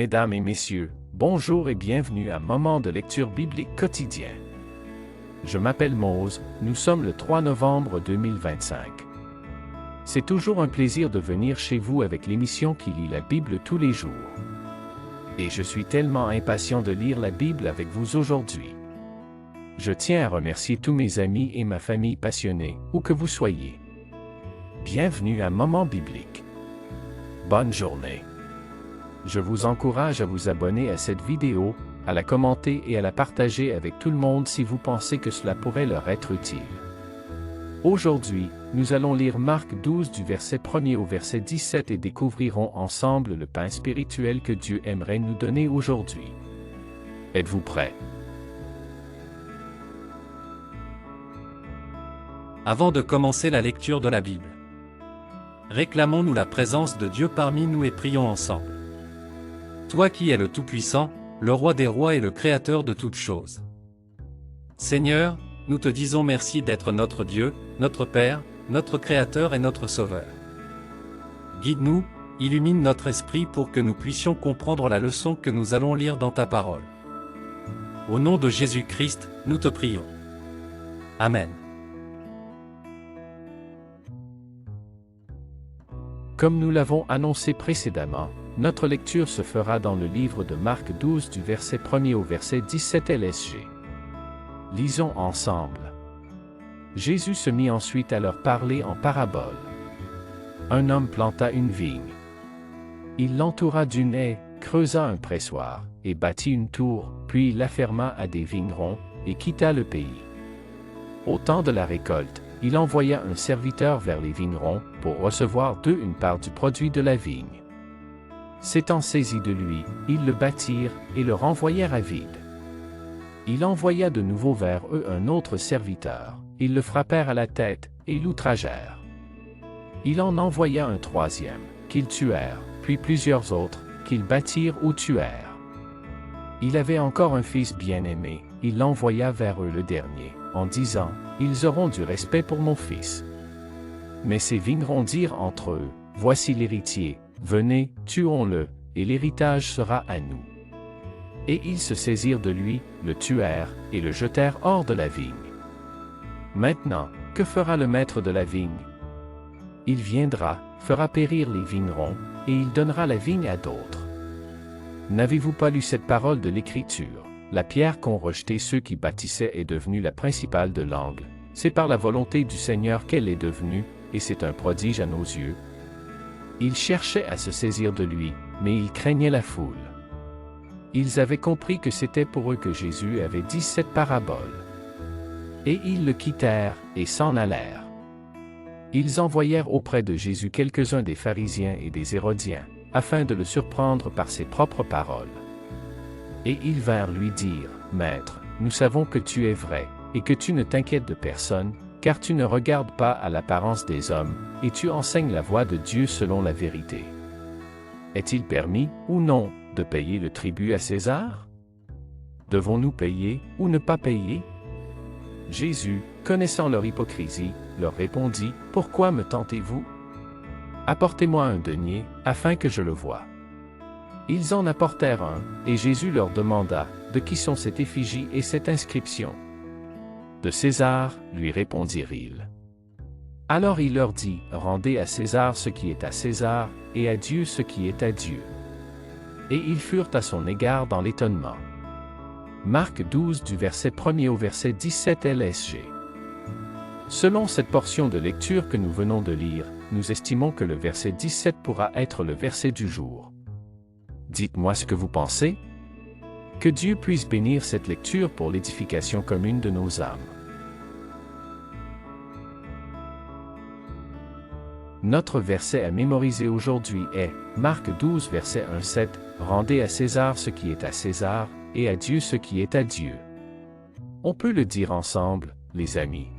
Mesdames et messieurs, bonjour et bienvenue à Moment de lecture biblique quotidien. Je m'appelle Mose, nous sommes le 3 novembre 2025. C'est toujours un plaisir de venir chez vous avec l'émission qui lit la Bible tous les jours. Et je suis tellement impatient de lire la Bible avec vous aujourd'hui. Je tiens à remercier tous mes amis et ma famille passionnés, où que vous soyez. Bienvenue à Moment biblique. Bonne journée. Je vous encourage à vous abonner à cette vidéo, à la commenter et à la partager avec tout le monde si vous pensez que cela pourrait leur être utile. Aujourd'hui, nous allons lire Marc 12 du verset 1er au verset 17 et découvrirons ensemble le pain spirituel que Dieu aimerait nous donner aujourd'hui. Êtes-vous prêts? Avant de commencer la lecture de la Bible, réclamons-nous la présence de Dieu parmi nous et prions ensemble. Toi qui es le Tout-Puissant, le Roi des rois et le Créateur de toutes choses. Seigneur, nous te disons merci d'être notre Dieu, notre Père, notre Créateur et notre Sauveur. Guide-nous, illumine notre esprit pour que nous puissions comprendre la leçon que nous allons lire dans ta parole. Au nom de Jésus-Christ, nous te prions. Amen. Comme nous l'avons annoncé précédemment, notre lecture se fera dans le livre de Marc 12 du verset 1er au verset 17 LSG. Lisons ensemble. Jésus se mit ensuite à leur parler en parabole. Un homme planta une vigne. Il l'entoura d'une haie, creusa un pressoir, et bâtit une tour, puis il la ferma à des vignerons, et quitta le pays. Au temps de la récolte, il envoya un serviteur vers les vignerons, pour recevoir d'eux une part du produit de la vigne. S'étant saisis de lui, ils le battirent et le renvoyèrent à vide. Il envoya de nouveau vers eux un autre serviteur. Ils le frappèrent à la tête et l'outragèrent. Il en envoya un troisième, qu'ils tuèrent, puis plusieurs autres, qu'ils battirent ou tuèrent. Il avait encore un fils bien-aimé, il l'envoya vers eux le dernier, en disant, « Ils auront du respect pour mon fils. » Mais ces vignerons dirent entre eux, « Voici l'héritier. Venez, tuons-le, et l'héritage sera à nous. » Et ils se saisirent de lui, le tuèrent, et le jetèrent hors de la vigne. Maintenant, que fera le maître de la vigne? Il viendra, fera périr les vignerons, et il donnera la vigne à d'autres. N'avez-vous pas lu cette parole de l'Écriture? La pierre qu'ont rejetée ceux qui bâtissaient est devenue la principale de l'angle. C'est par la volonté du Seigneur qu'elle est devenue, et c'est un prodige à nos yeux. Ils cherchaient à se saisir de lui, mais ils craignaient la foule. Ils avaient compris que c'était pour eux que Jésus avait dit cette parabole. Et ils le quittèrent et s'en allèrent. Ils envoyèrent auprès de Jésus quelques-uns des pharisiens et des hérodiens, afin de le surprendre par ses propres paroles. Et ils vinrent lui dire, « Maître, nous savons que tu es vrai, et que tu ne t'inquiètes de personne, car tu ne regardes pas à l'apparence des hommes, et tu enseignes la voie de Dieu selon la vérité. Est-il permis, ou non, de payer le tribut à César? Devons-nous payer, ou ne pas payer? » Jésus, connaissant leur hypocrisie, leur répondit, « Pourquoi me tentez-vous? Apportez-moi un denier, afin que je le voie. » Ils en apportèrent un, et Jésus leur demanda, « De qui sont cette effigie et cette inscription? » « De César, lui répondirent-ils. Alors il leur dit, « Rendez à César ce qui est à César, et à Dieu ce qui est à Dieu. » Et ils furent à son égard dans l'étonnement. Marc 12 du verset 1er au verset 17 LSG. Selon cette portion de lecture que nous venons de lire, nous estimons que le verset 17 pourra être le verset du jour. Dites-moi ce que vous pensez. Que Dieu puisse bénir cette lecture pour l'édification commune de nos âmes. Notre verset à mémoriser aujourd'hui est Marc 12 verset 1-7, « Rendez à César ce qui est à César, et à Dieu ce qui est à Dieu. » On peut le dire ensemble, les amis.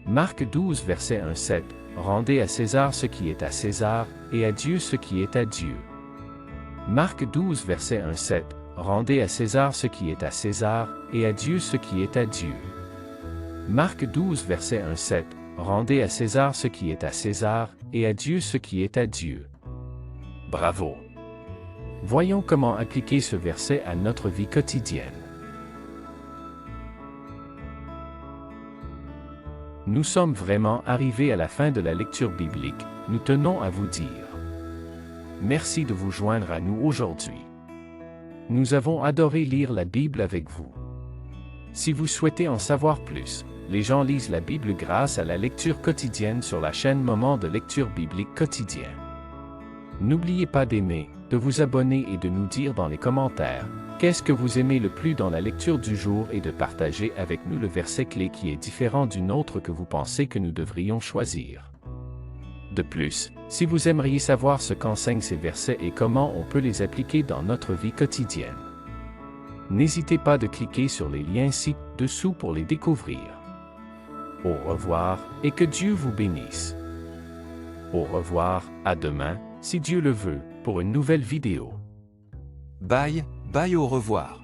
Marc 12 verset 1-7, « Rendez à César ce qui est à César, et à Dieu ce qui est à Dieu. » Marc 12 verset 1-7, « Rendez à César ce qui est à César, et à Dieu ce qui est à Dieu. » Marc 12 verset 1-7, Rendez à César ce qui est à César, et à Dieu ce qui est à Dieu. Bravo! Voyons comment appliquer ce verset à notre vie quotidienne. Nous sommes vraiment arrivés à la fin de la lecture biblique, nous tenons à vous dire. Merci de vous joindre à nous aujourd'hui. Nous avons adoré lire la Bible avec vous. Si vous souhaitez en savoir plus, les gens lisent la Bible grâce à la lecture quotidienne sur la chaîne Moment de lecture biblique quotidien. N'oubliez pas d'aimer, de vous abonner et de nous dire dans les commentaires qu'est-ce que vous aimez le plus dans la lecture du jour et de partager avec nous le verset clé qui est différent d'une autre que vous pensez que nous devrions choisir. De plus, si vous aimeriez savoir ce qu'enseignent ces versets et comment on peut les appliquer dans notre vie quotidienne, n'hésitez pas de cliquer sur les liens ci-dessous pour les découvrir. Au revoir et que Dieu vous bénisse. Au revoir, à demain, si Dieu le veut, pour une nouvelle vidéo. Bye, bye, au revoir.